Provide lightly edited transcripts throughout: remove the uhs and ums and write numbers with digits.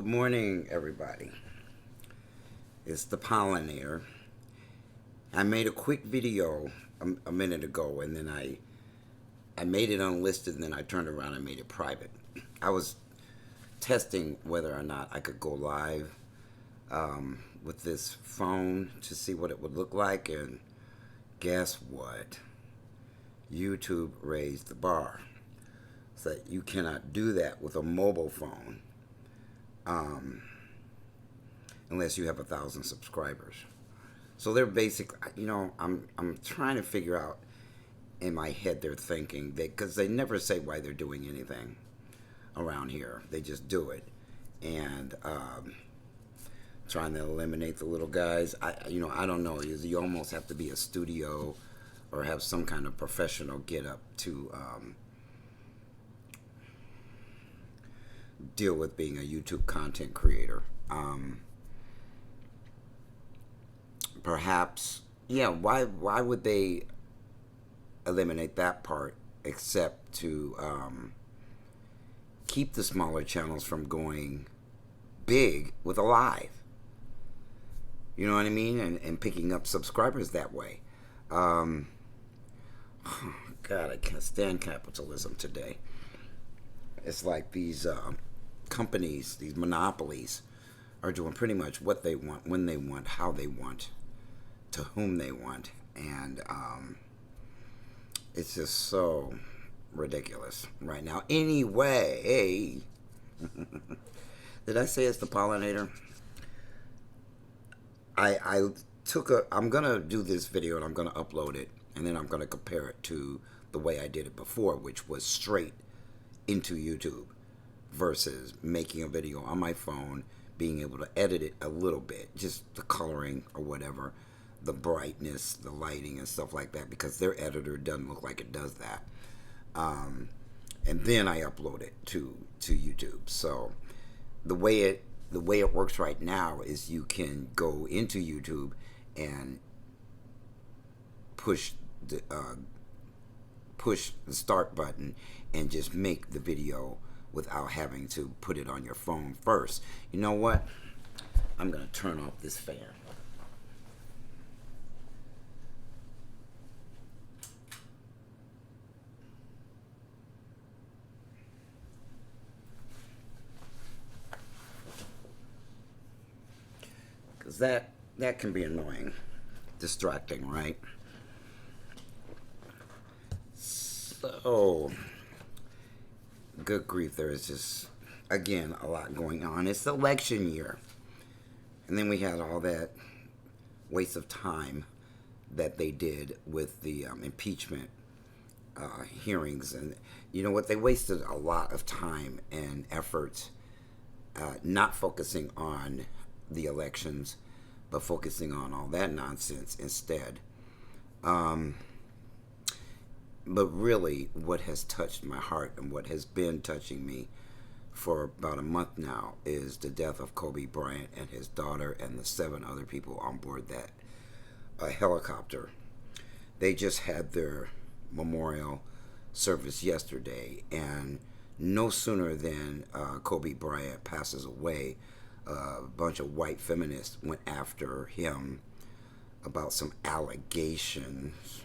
Good morning, everybody. It's the pollinator. I made a quick video a minute ago, and then I made it unlisted, and then I turned around and made it private. I was testing whether or not I could go live with this phone to see what it would look like, and guess what? YouTube raised the bar. So you cannot do that with a mobile phone unless you have 1,000 subscribers. So they're basically, I'm trying to figure out in my head they're thinking because they never say why they're doing anything around here. They just do it, and trying to eliminate the little guys. I don't know. You almost have to be a studio or have some kind of professional get up to deal with being a YouTube content creator. Perhaps, yeah. Why would they eliminate that part except to keep the smaller channels from going big with a live? You know what I mean? And picking up subscribers that way. God, I can't stand capitalism today. It's like these companies, these monopolies, are doing pretty much what they want, when they want, how they want, to whom they want. And it's just so ridiculous right now. Anyway, did I say it's the pollinator? I'm going to do this video and I'm going to upload it, and then I'm going to compare it to the way I did it before, which was straight into YouTube versus making a video on my phone, being able to edit it a little bit, just the coloring or whatever, the brightness, the lighting and stuff like that, because their editor doesn't look like it does that. And then I upload it to YouTube. So the way it works right now is you can go into YouTube and push the start button and just make the video without having to put it on your phone first. You know what? I'm going to turn off this fan. Because that can be annoying, distracting, right? So, good grief, there is just, again, a lot going on. It's election year. And then we had all that waste of time that they did with the impeachment hearings. And you know what? They wasted a lot of time and effort not focusing on the elections, but focusing on all that nonsense instead. But really, what has touched my heart and what has been touching me for about a month now is the death of Kobe Bryant and his daughter and the 7 other people on board that helicopter. They just had their memorial service yesterday, and no sooner than Kobe Bryant passes away, a bunch of white feminists went after him about some allegations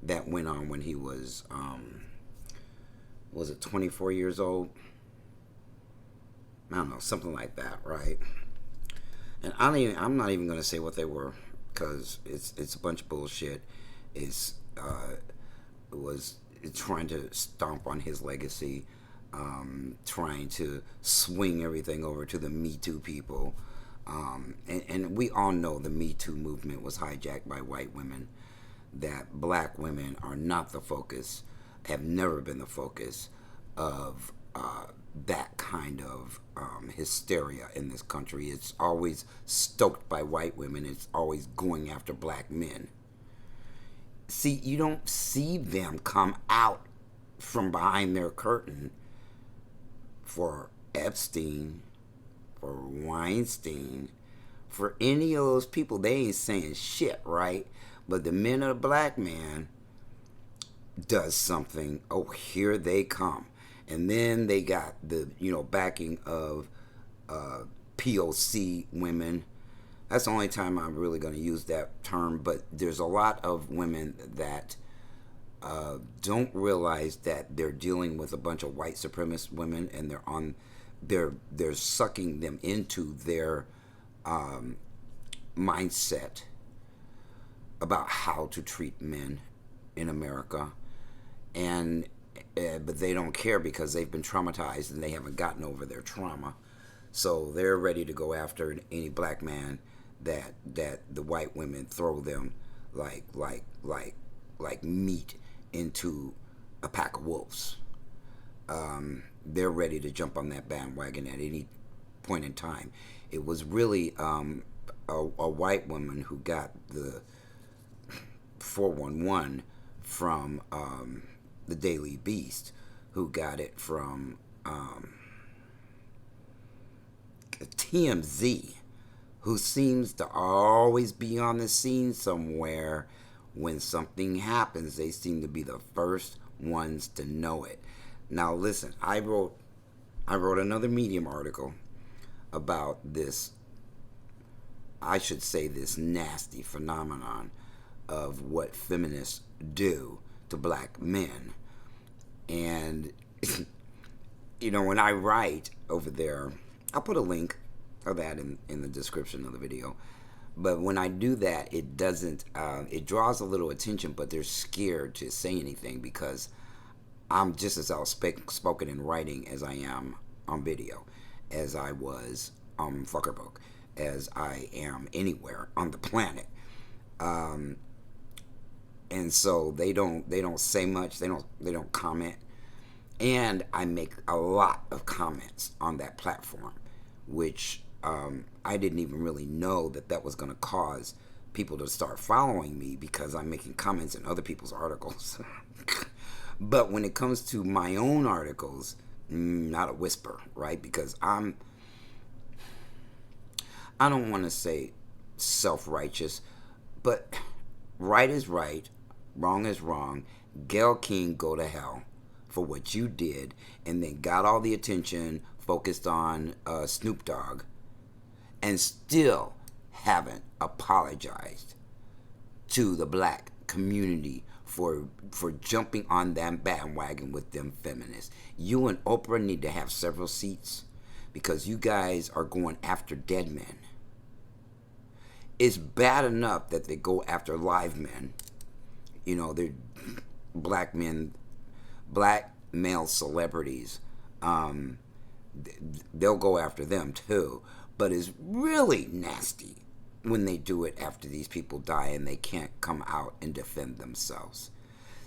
that went on when he was it 24 years old? I don't know, something like that, right? And I'm not even going to say what they were, because it's a bunch of bullshit. It's trying to stomp on his legacy, trying to swing everything over to the Me Too people. And we all know the Me Too movement was hijacked by white women, that black women are not the focus, have never been the focus of that kind of hysteria in this country. It's always stoked by white women. It's always going after black men. See, you don't see them come out from behind their curtain for Epstein, for Weinstein, for any of those people. They ain't saying shit, right? But the minute a black man does something, oh, here they come. And then they got the backing of POC women. That's the only time I'm really going to use that term. But there's a lot of women that don't realize that they're dealing with a bunch of white supremacist women, and they're sucking them into their mindset about how to treat men in America, and but they don't care because they've been traumatized and they haven't gotten over their trauma, so they're ready to go after any black man that the white women throw them like meat into a pack of wolves. They're ready to jump on that bandwagon at any point in time. It was really a white woman who got the 411 from the Daily Beast, who got it from TMZ, who seems to always be on the scene somewhere. When something happens, they seem to be the first ones to know it. Now listen, I wrote another Medium article about this, I should say, this nasty phenomenon of what feminists do to black men. And when I write over there, I'll put a link of that in the description of the video. But when I do that, it doesn't, it draws a little attention, but they're scared to say anything because I'm just as outspoken in writing as I am on video, as I was on Fuckerbook, as I am anywhere on the planet. And so they don't say much. They don't comment. And I make a lot of comments on that platform, which I didn't even really know that was going to cause people to start following me because I'm making comments in other people's articles. But when it comes to my own articles, not a whisper, right? Because I don't want to say self-righteous, but right is right, wrong is wrong. Gayle King, go to hell for what you did, and then got all the attention focused on Snoop Dogg, and still haven't apologized to the black community for jumping on that bandwagon with them feminists. You and Oprah need to have several seats because you guys are going after dead men. It's bad enough that they go after live men. They're black men, black male celebrities. They'll go after them too. But it's really nasty when they do it after these people die and they can't come out and defend themselves.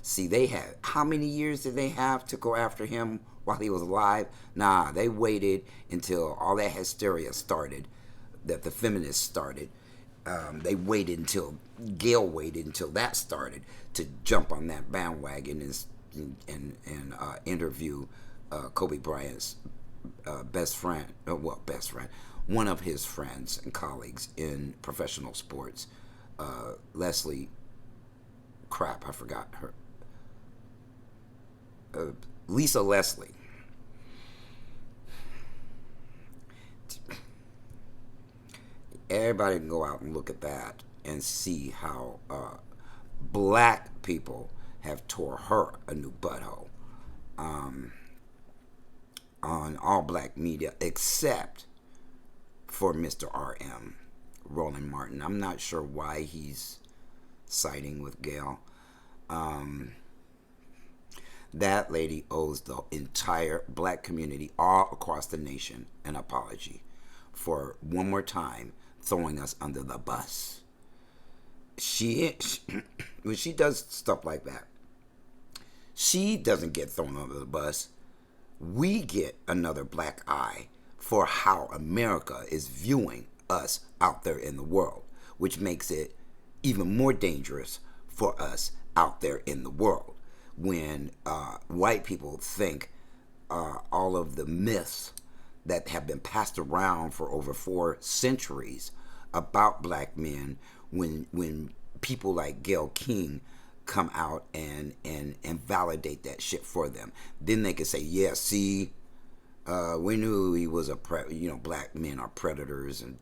See, they had, how many years did they have to go after him while he was alive? Nah, they waited until all that hysteria started, that the feminists started. They waited until, Gayle waited until that started to jump on that bandwagon and interview Kobe Bryant's best friend, one of his friends and colleagues in professional sports, Leslie, I forgot her, Lisa Leslie. Everybody can go out and look at that and see how black people have tore her a new butthole on all black media except for Mr. RM, Roland Martin. I'm not sure why he's siding with Gayle. That lady owes the entire black community all across the nation an apology for one more time throwing us under the bus. When she does stuff like that, she doesn't get thrown under the bus. We get another black eye for how America is viewing us out there in the world, which makes it even more dangerous for us out there in the world when white people think all of the myths that have been passed around for over 4 centuries about black men, when people like Gayle King come out and validate that shit for them. Then they could say, yeah, see, we knew he was black men are predators and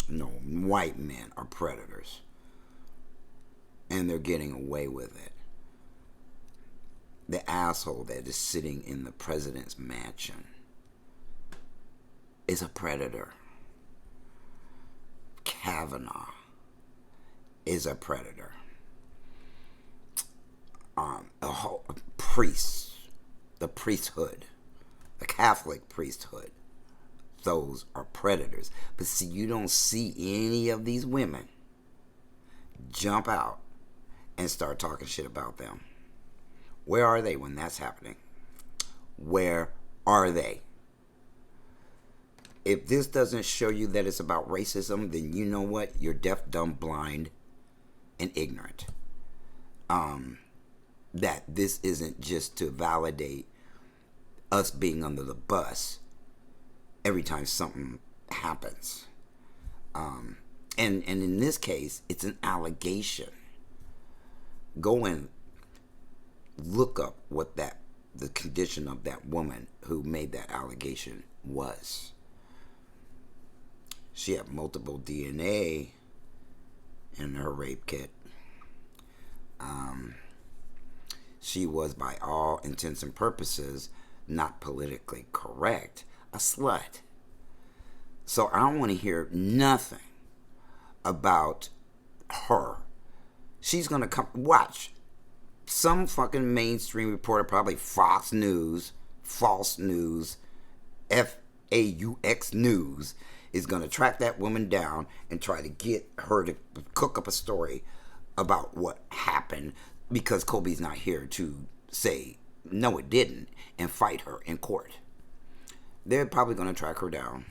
no, white men are predators, and they're getting away with it. The asshole that is sitting in the president's mansion is a predator. Kavanaugh is a predator. A whole priest, the priesthood, the Catholic priesthood, those are predators. But see, you don't see any of these women jump out and start talking shit about them. Where are they when that's happening? Where are they? If this doesn't show you that it's about racism, then you know what? You're deaf, dumb, blind, and ignorant. That this isn't just to validate us being under the bus every time something happens. And in this case, it's an allegation. Go and look up what the condition of that woman who made that allegation was. She had multiple DNA in her rape kit. She was, by all intents and purposes, not politically correct, a slut. So I don't want to hear nothing about her. She's going to come, watch, some fucking mainstream reporter, probably Fox News, False News, FAUX News, is going to track that woman down and try to get her to cook up a story about what happened, because Kobe's not here to say, no, it didn't, and fight her in court. They're probably going to track her down,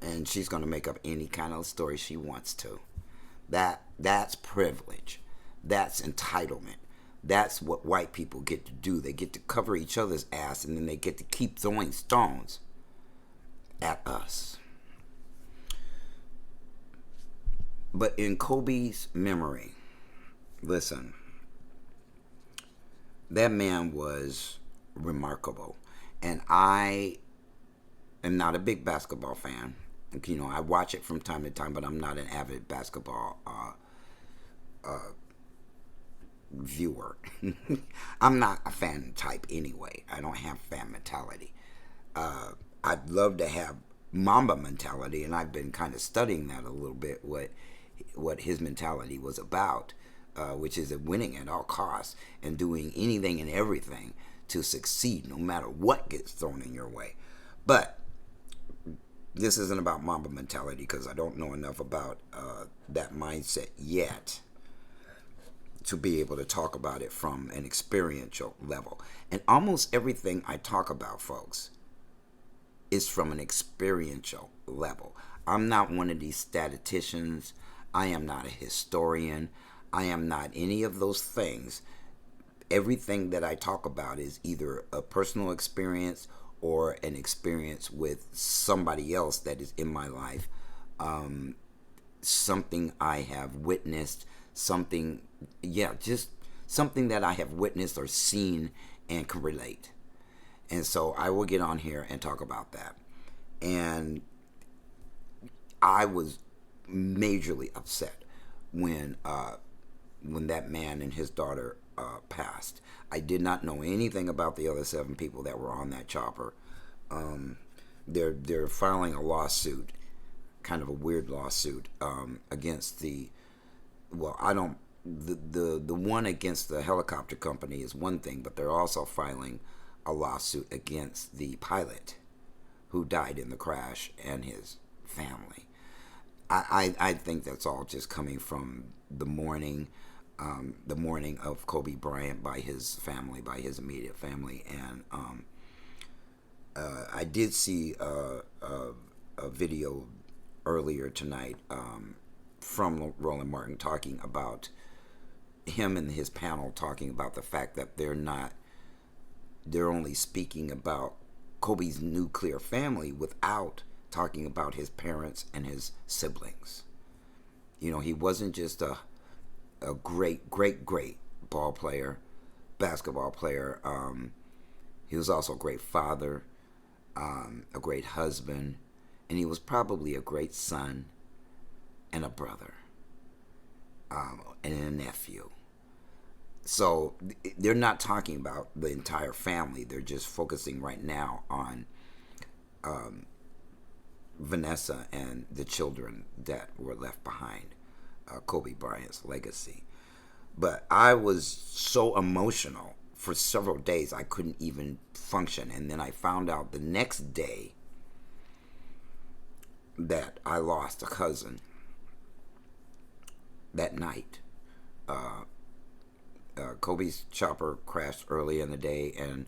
and she's going to make up any kind of story she wants to. That's privilege. That's entitlement. That's what white people get to do. They get to cover each other's ass, and then they get to keep throwing stones at us. But in Kobe's memory, listen, that man was remarkable. And I am not a big basketball fan. You know, I watch it from time to time, but I'm not an avid basketball viewer. I'm not a fan type anyway. I don't have fan mentality. I'd love to have Mamba mentality, and I've been kind of studying that a little bit, what his mentality was about, which is winning at all costs and doing anything and everything to succeed no matter what gets thrown in your way. But this isn't about Mamba mentality, because I don't know enough about that mindset yet to be able to talk about it from an experiential level. And almost everything I talk about, folks, is from an experiential level. I'm not one of these statisticians. I am not a historian. I am not any of those things. Everything that I talk about is either a personal experience or an experience with somebody else that is in my life. Something I have witnessed, just something that I have witnessed or seen and can relate. And so I will get on here and talk about that. And I was majorly upset when that man and his daughter passed. I did not know anything about the other 7 people that were on that chopper. They're filing a lawsuit, kind of a weird lawsuit, against the one against the helicopter company is one thing, but they're also filing a lawsuit against the pilot who died in the crash and his family. I think that's all just coming from the mourning of Kobe Bryant by his family, by his immediate family. And I did see a video earlier tonight from Roland Martin talking about him and his panel, talking about the fact that they're only speaking about Kobe's nuclear family without talking about his parents and his siblings. You know, he wasn't just a great ball player, basketball player. He was also a great father, a great husband, and he was probably a great son and a brother, and a nephew. So they're not talking about the entire family. They're just focusing right now on Vanessa and the children that were left behind, Kobe Bryant's legacy. But I was so emotional for several days I couldn't even function. And then I found out the next day that I lost a cousin that night. Kobe's chopper crashed early in the day, and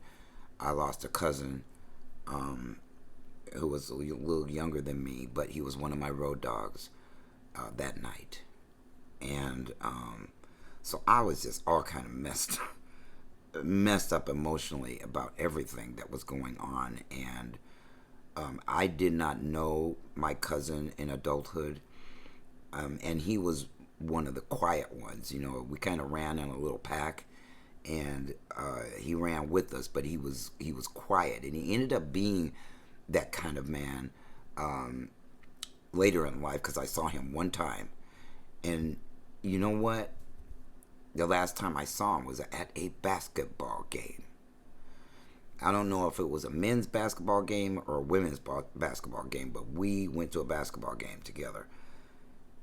I lost a cousin who was a little younger than me, but he was one of my road dogs that night. And so I was just all kind of messed up emotionally about everything that was going on. And I did not know my cousin in adulthood, and he was one of the quiet ones. You know, we kind of ran in a little pack, and he ran with us, but he was quiet, and he ended up being that kind of man later in life, because I saw him one time. And you know what? The last time I saw him was at a basketball game. I don't know if it was a men's basketball game or a women's basketball game, but we went to a basketball game together.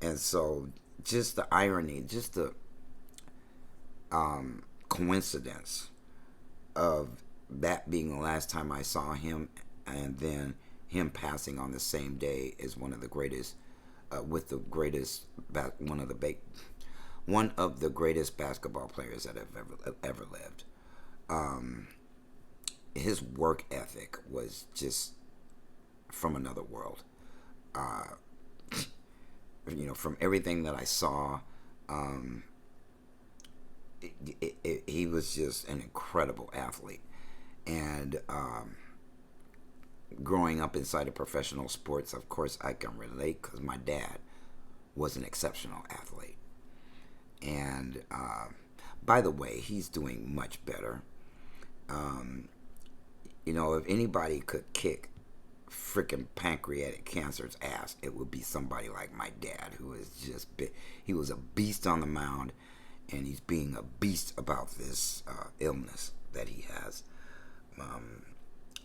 And so just the irony, just the coincidence of that being the last time I saw him, and then him passing on the same day is one of the greatest, one of the greatest basketball players that have ever lived. His work ethic was just from another world. You know, from everything that I saw, he was just an incredible athlete. And growing up inside of professional sports, of course, I can relate because my dad was an exceptional athlete. And by the way, he's doing much better. You know, if anybody could kick freaking pancreatic cancer's ass, it would be somebody like my dad, who is just he was a beast on the mound, and he's being a beast about this illness that he has.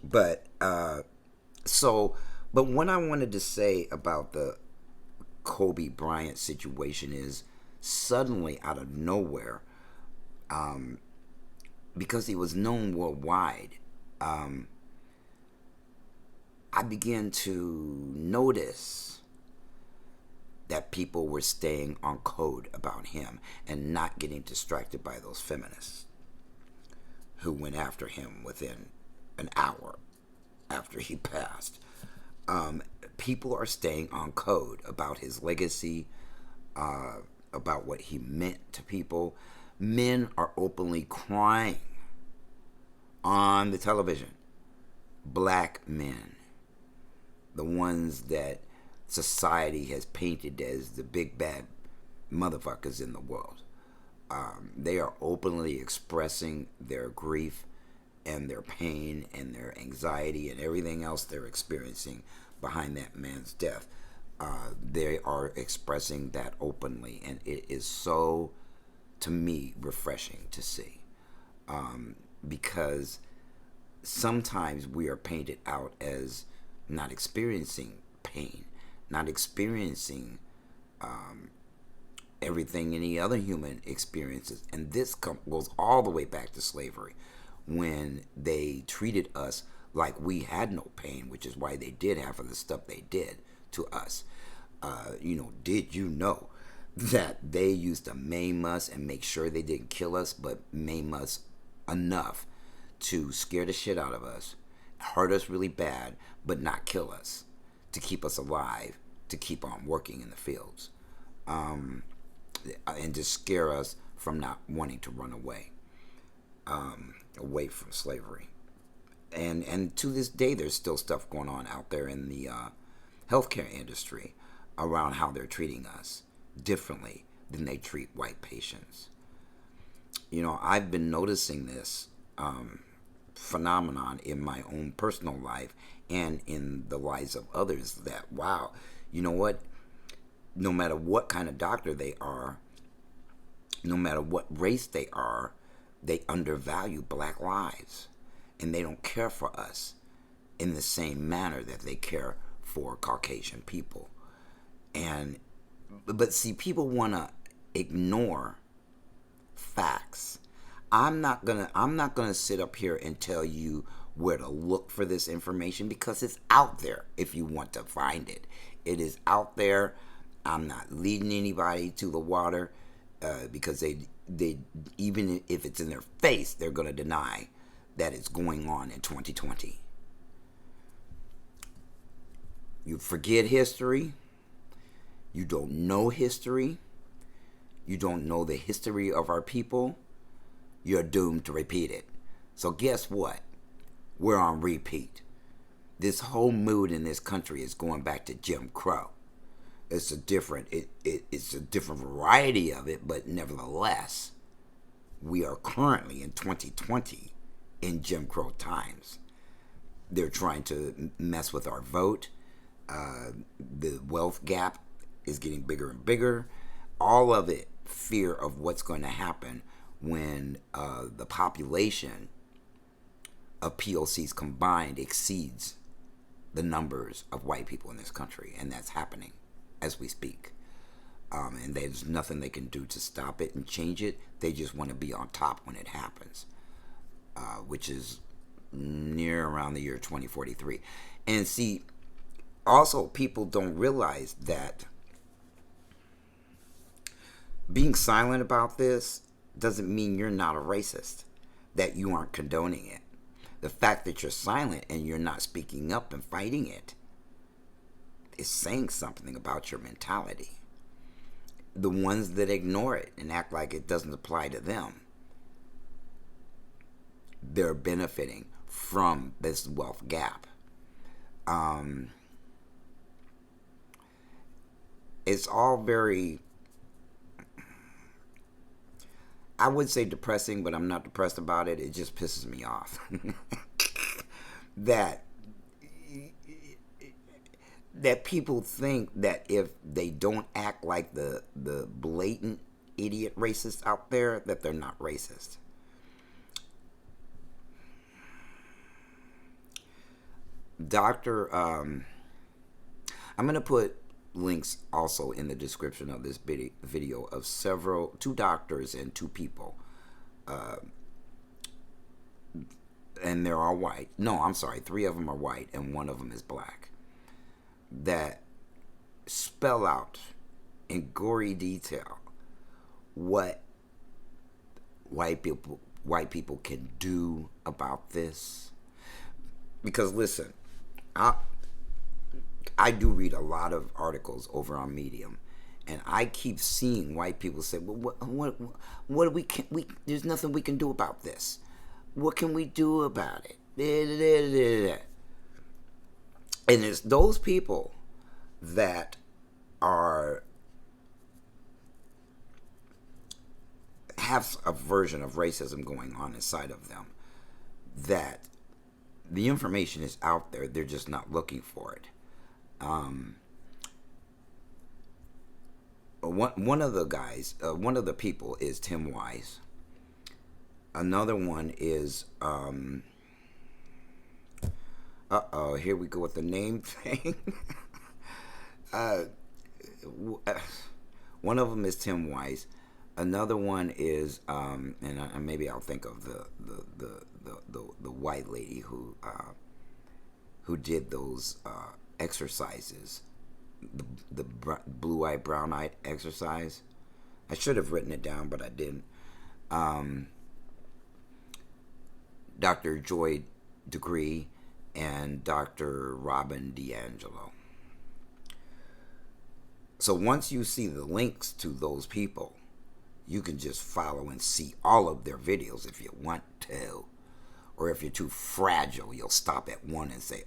But what I wanted to say about the Kobe Bryant situation is, suddenly out of nowhere, because he was known worldwide, I began to notice that people were staying on code about him and not getting distracted by those feminists who went after him within an hour after he passed. People are staying on code about his legacy, about what he meant to people. Men are openly crying on the television. Black men, the ones that society has painted as the big bad motherfuckers in the world. They are openly expressing their grief and their pain and their anxiety and everything else they're experiencing behind that man's death. They are expressing that openly, and it is so, to me, refreshing to see. Because sometimes we are painted out as not experiencing pain, not experiencing everything any other human experiences. And this goes all the way back to slavery, when they treated us like we had no pain, which is why they did half of the stuff they did to us. Did you know that they used to maim us and make sure they didn't kill us, but maim us enough to scare the shit out of us, hurt us really bad, but not kill us, to keep us alive, to keep on working in the fields, and to scare us from not wanting to run away from slavery. And to this day, there's still stuff going on out there in the healthcare industry around how they're treating us differently than they treat white patients. I've been noticing this phenomenon in my own personal life and in the lives of others, that, wow, you know what? No matter what kind of doctor they are, no matter what race they are, they undervalue black lives. And they don't care for us in the same manner that they care for Caucasian people. But see, people want to ignore facts. I'm not gonna sit up here and tell you where to look for this information, because it's out there if you want to find it. It is out there. I'm not leading anybody to the water, because they even if it's in their face, they're gonna deny that it's going on in 2020. You forget history. You don't know history. You don't know the history of our people. You're doomed to repeat it. So guess what? We're on repeat. This whole mood in this country is going back to Jim Crow. It's a different variety of it, but nevertheless, we are currently in 2020 in Jim Crow times. They're trying to mess with our vote. The wealth gap is getting bigger and bigger. All of it, fear of what's going to happen when the population of POCs combined exceeds the numbers of white people in this country. And that's happening as we speak. And there's nothing they can do to stop it and change it. They just want to be on top when it happens, which is near around the year 2043. And see, also, people don't realize that being silent about this doesn't mean you're not a racist, that you aren't condoning it. The fact that you're silent and you're not speaking up and fighting it is saying something about your mentality. The ones that ignore it and act like it doesn't apply to them, they're benefiting from this wealth gap. It's all very, I would say depressing, but I'm not depressed about it. It just pisses me off that people think that if they don't act like the blatant idiot racists out there, that they're not racist. I'm going to put links also in the description of this video of two doctors and two people, and they're all white. No, I'm sorry, 3 of them are white and 1 of them is black, that spell out in gory detail what white people can do about this. Because listen, I do read a lot of articles over on Medium, and I keep seeing white people say, "Well, what there's nothing we can do about this. What can we do about it?" And it's those people that have a version of racism going on inside of them, that the information is out there. They're just not looking for it. One of the people is Tim Wise. Another one is, here we go with the name thing. One of them is Tim Wise. Another one is, and maybe I'll think of the white lady who did those exercises, the blue-eyed, brown-eyed exercise. I should have written it down, but I didn't. Dr. Joy Degree and Dr. Robin DiAngelo. So once you see the links to those people, you can just follow and see all of their videos if you want to. Or if you're too fragile, you'll stop at one and say,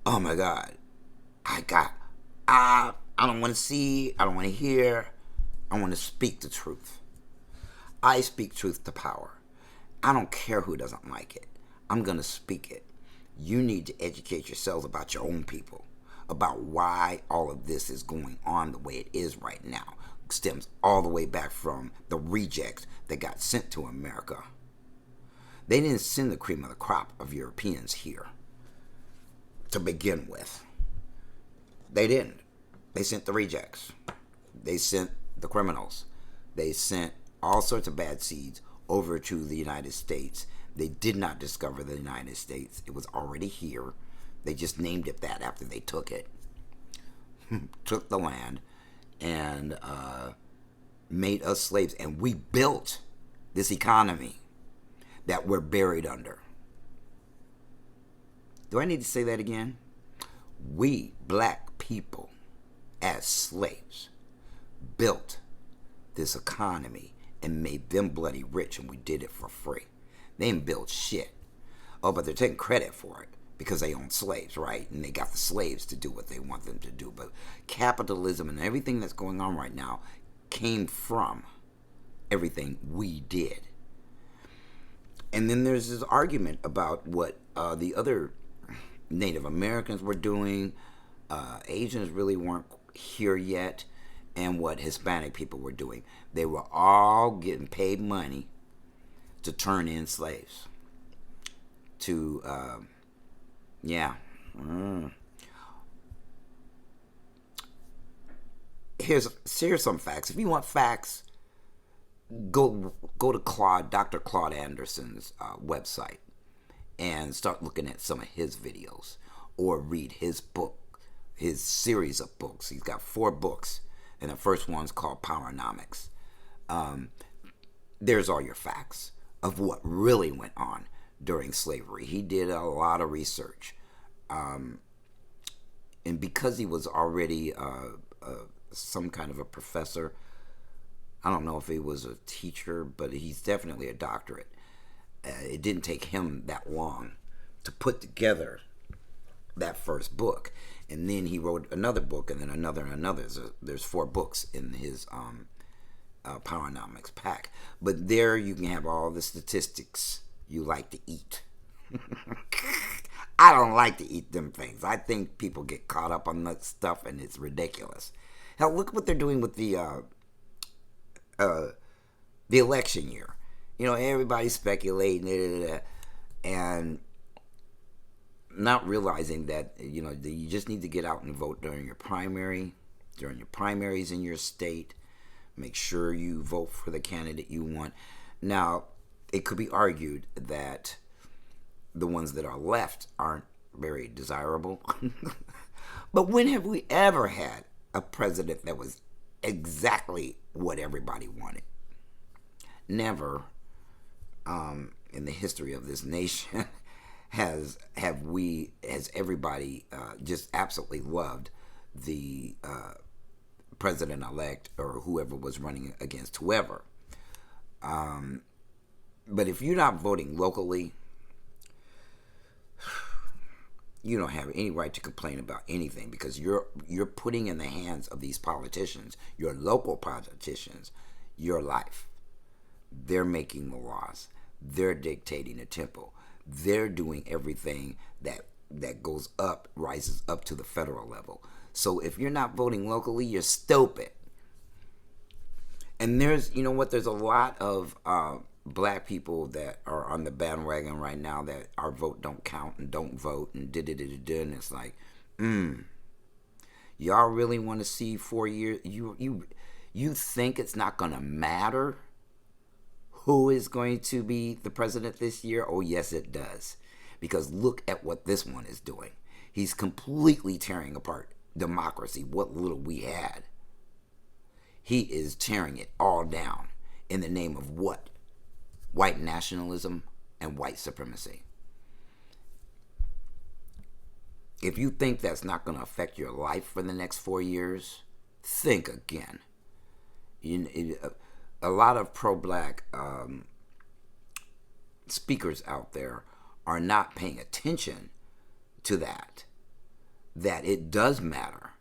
"Oh my God, I got, I don't want to see, I don't want to hear, I want to speak the truth. I speak truth to power. I don't care who doesn't like it. I'm going to speak it. You need to educate yourselves about your own people, about why all of this is going on the way it is right now. It stems all the way back from the rejects that got sent to America. They didn't send the cream of the crop of Europeans here to begin with. They didn't. They sent the rejects. They sent the criminals. They sent all sorts of bad seeds over to the United States. They did not discover the United States. It was already here. They just named it that after they took it. Took the land and made us slaves. And we built this economy that we're buried under. Do I need to say that again? We, black people, as slaves, built this economy and made them bloody rich, and we did it for free. They didn't build shit. Oh, but they're taking credit for it because they own slaves, right? And they got the slaves to do what they want them to do. But capitalism and everything that's going on right now came from everything we did. And then there's this argument about what the other Native Americans were doing. Asians really weren't here yet. And what Hispanic people were doing. They were all getting paid money to turn in slaves. To, Here's some facts. If you want facts, go to Dr. Claude Anderson's website and start looking at some of his videos, or read his book, his series of books. He's got 4 books, and the first one's called Powernomics. There's all your facts of what really went on during slavery. He did a lot of research, and because he was already some kind of a professor, I don't know if he was a teacher, but he's definitely a doctorate. It didn't take him that long to put together that first book. And then he wrote another book, and then another and another. There's 4 books in his Powernomics pack. But there you can have all the statistics you like to eat. I don't like to eat them things. I think people get caught up on that stuff, and it's ridiculous. Hell, look what they're doing with the election year. You know, everybody's speculating, and not realizing that, you know, you just need to get out and vote during your primaries in your state. Make sure you vote for the candidate you want. Now, it could be argued that the ones that are left aren't very desirable. But when have we ever had a president that was exactly what everybody wanted? Never in the history of this nation has everybody just absolutely loved the president-elect or whoever was running against whoever. But if you're not voting locally, you don't have any right to complain about anything, because you're putting in the hands of these politicians, your local politicians, your life. They're making the laws. They're dictating the tempo. They're doing everything that goes up, rises up to the federal level. So if you're not voting locally, you're stupid. And there's a lot of black people that are on the bandwagon right now that our vote don't count and don't vote and and it's like, y'all really want to see 4 years? You think it's not gonna matter who is going to be the president this year? Oh yes, it does, because look at what this one is doing. He's completely tearing apart democracy, what little we had. He is tearing it all down in the name of what? White nationalism and white supremacy. If you think that's not going to affect your life for the next 4 years, think again. A lot of pro-black speakers out there are not paying attention to that. that it does matter.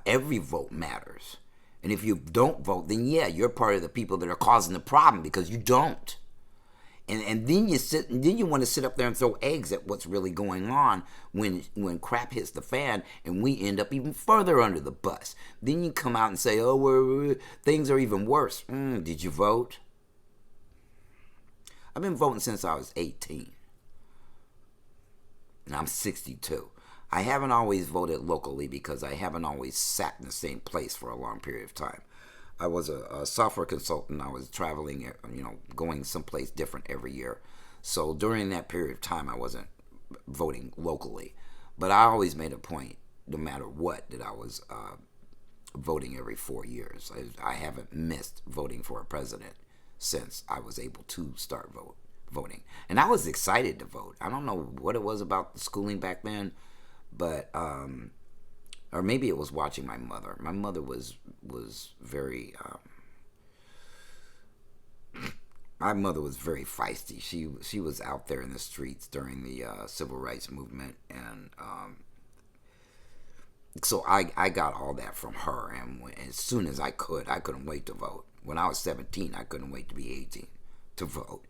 Every vote matters. And if you don't vote, then yeah, you're part of the people that are causing the problem because you don't. And then you want to sit up there and throw eggs at what's really going on when crap hits the fan and we end up even further under the bus. Then you come out and say, oh, things are even worse. Did you vote? I've been voting since I was 18. And I'm 62. I haven't always voted locally because I haven't always sat in the same place for a long period of time. I was a software consultant. I was traveling, going someplace different every year. So during that period of time, I wasn't voting locally. But I always made a point, no matter what, that I was voting every 4 years. I haven't missed voting for a president since I was able to start voting. And I was excited to vote. I don't know what it was about the schooling back then, but or maybe it was watching my mother. My mother was very my mother was very feisty. She was out there in the streets during the civil rights movement, and so I got all that from her. And as soon as I couldn't wait to vote. When I was 17, I couldn't wait to be 18 to vote.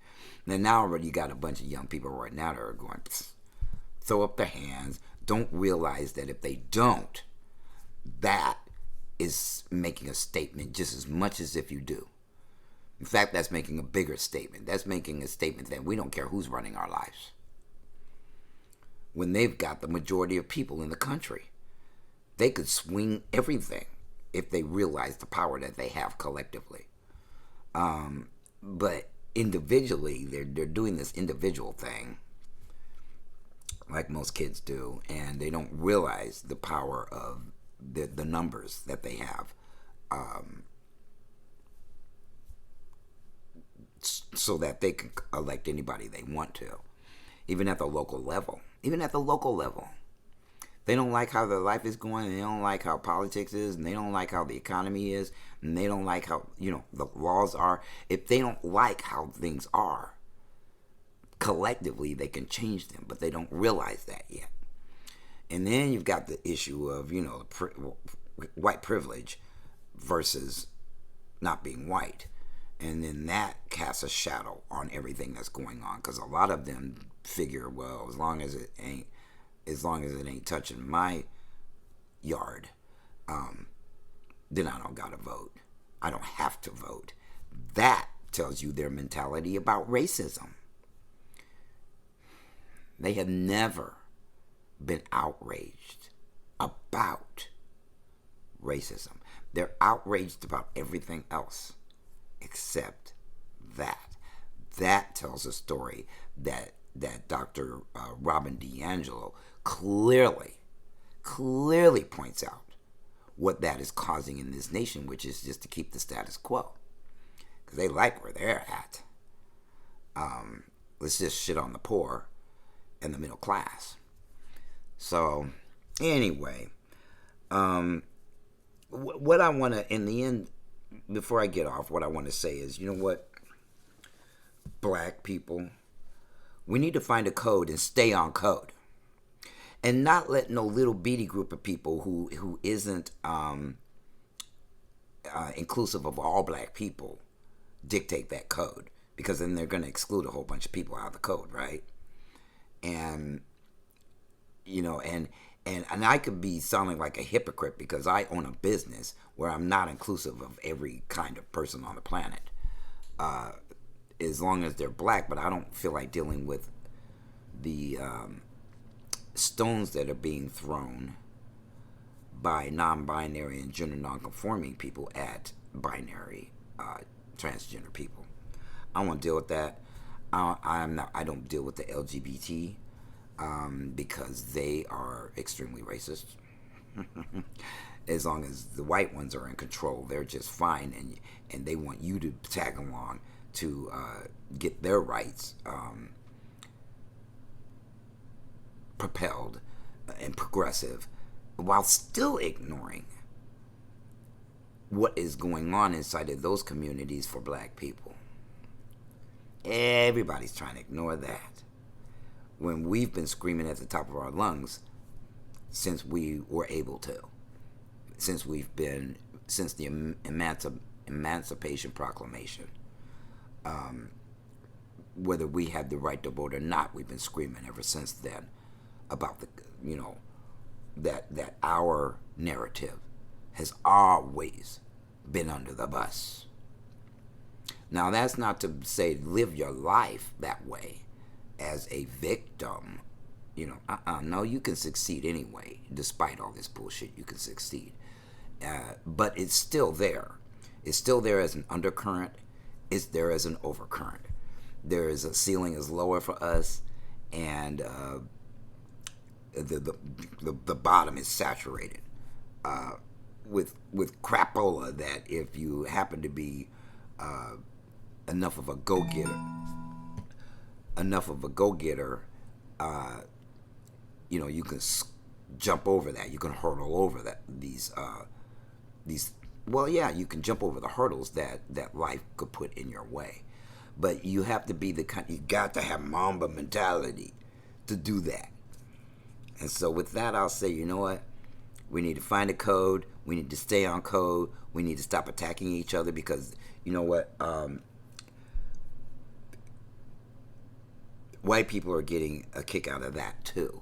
And now already you got a bunch of young people right now that are going, throw up their hands, don't realize that if they don't, that is making a statement just as much as if you do. In fact, that's making a bigger statement. That's making a statement that we don't care who's running our lives. When they've got the majority of people in the country, they could swing everything if they realize the power that they have collectively. But individually, they're doing this individual thing like most kids do, and they don't realize the power of the numbers that they have, so that they can elect anybody they want to, even at the local level. They don't like how their life is going, and they don't like how politics is, and they don't like how the economy is, and they don't like how the laws are. If they don't like how things are, collectively they can change them, but they don't realize that yet. And then you've got the issue of white privilege versus not being white, and then that casts a shadow on everything that's going on, because a lot of them figure, well, as long as it ain't touching my yard, then I don't gotta vote. I don't have to vote. That tells you their mentality about racism. They have never been outraged about racism. They're outraged about everything else except that. That tells a story that Dr. Robin DiAngelo clearly points out what that is causing in this nation, which is just to keep the status quo. Because they like where they're at. Let's just shit on the poor and the middle class. So, anyway, what I want to, in the end, before I get off, what I want to say is, you know what? Black people, we need to find a code and stay on code. And not let no little bitty group of people who isn't inclusive of all black people dictate that code. Because then they're going to exclude a whole bunch of people out of the code, right? And, and I could be sounding like a hypocrite because I own a business where I'm not inclusive of every kind of person on the planet. As long as they're black, but I don't feel like dealing with the stones that are being thrown by non-binary and gender non-conforming people at binary transgender people. I don't want to deal with that. I don't deal with the LGBT because they are extremely racist. As long as the white ones are in control, they're just fine, and they want you to tag along to get their rights propelled and progressive, while still ignoring what is going on inside of those communities for black people. Everybody's trying to ignore that, when we've been screaming at the top of our lungs since we were able to, since the Emancipation Proclamation. Whether we had the right to vote or not, we've been screaming ever since then about that our narrative has always been under the bus. Now, that's not to say live your life that way as a victim. No, you can succeed anyway. Despite all this bullshit, you can succeed. But it's still there. It's still there as an undercurrent. It's there as an overcurrent. There is a ceiling is lower for us, and the bottom is saturated with crapola. That if you happen to be enough of a go-getter, you can jump over that. You can hurdle over that. You can jump over the hurdles that life could put in your way. But you have to be you got to have Mamba mentality to do that. And so with that, I'll say, you know what? We need to find a code. We need to stay on code. We need to stop attacking each other because, you know what? White people are getting a kick out of that too.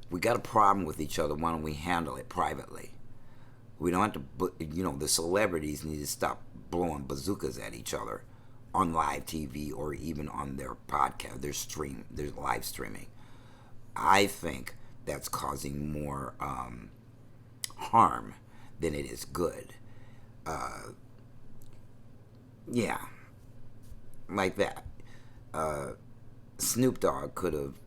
We got a problem with each other. Why don't we handle it privately? We don't have to, the celebrities need to stop blowing bazookas at each other on live TV or even on their podcast, their live streaming. I think that's causing more harm than it is good. Like that. Snoop Dogg could have,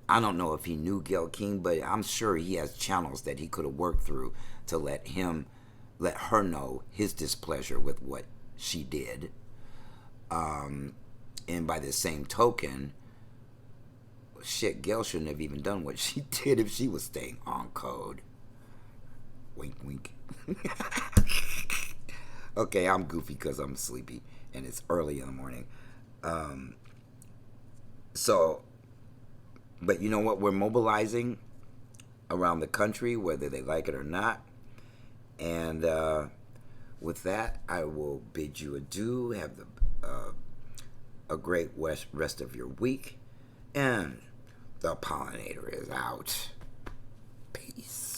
I don't know if he knew Gayle King, but I'm sure he has channels that he could have worked through to let her know his displeasure with what she did. And by the same token, Gayle shouldn't have even done what she did if she was staying on code. Wink, wink. Okay, I'm goofy because I'm sleepy and it's early in the morning. But you know what? We're mobilizing around the country, whether they like it or not. And with that, I will bid you adieu. Have a great rest of your week. And the pollinator is out. Peace.